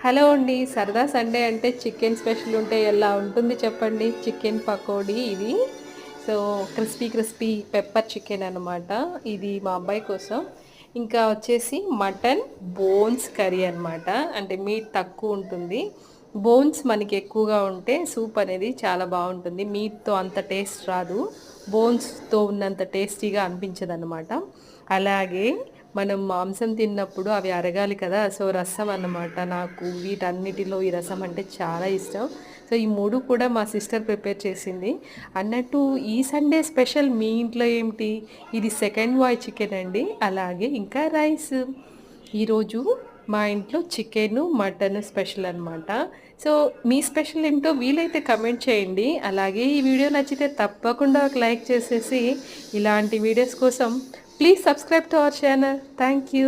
Hello అండి. సరదా Sunday అంటే చికెన్ స్పెషల్ ఉంటే ఎలా ఉంటుంది చెప్పండి. చికెన్ పకోడీ ఇది. So crispy crispy pepper chicken అనమాట. ఇది మా అబ్బాయి కోసం. ఇంకా వచ్చేసి మటన్ బోన్స్ కర్రీ అనమాట. అంటే మీట్ తక్కువ ఉంటుంది. బోన్స్ మనకి ఎక్కువగా ఉంటే సూప్ అనేది చాలా బాగుంటుంది. మీట్తో అంత టేస్ట్ రాదు. బోన్స్తో ఉన్నంత టేస్టీగా అనిపించదన్నమాట. అలాగే మనం మాంసం తిన్నప్పుడు అవి అరగాలి కదా! సో రసం అన్నమాట. నాకు వీటన్నిటిలో ఈ రసం అంటే చాలా ఇష్టం. సో ఈ 3 కూడా మా సిస్టర్ ప్రిపేర్ చేసింది. అన్నట్టు ఈ సండే స్పెషల్ మీ ఇంట్లో ఏమిటి? ఇది సెకండ్ వాయ్ చికెన్ అండి. అలాగే ఇంకా రైస్. ఈరోజు మా ఇంట్లో చికెను, మటన్ స్పెషల్ అనమాట. సో మీ స్పెషల్ ఏంటో వీలైతే కమెంట్ చేయండి. అలాగే ఈ వీడియో నచ్చితే తప్పకుండా ఒక లైక్ చేసేసి ఇలాంటి వీడియోస్ కోసం please subscribe to our channel. Thank you.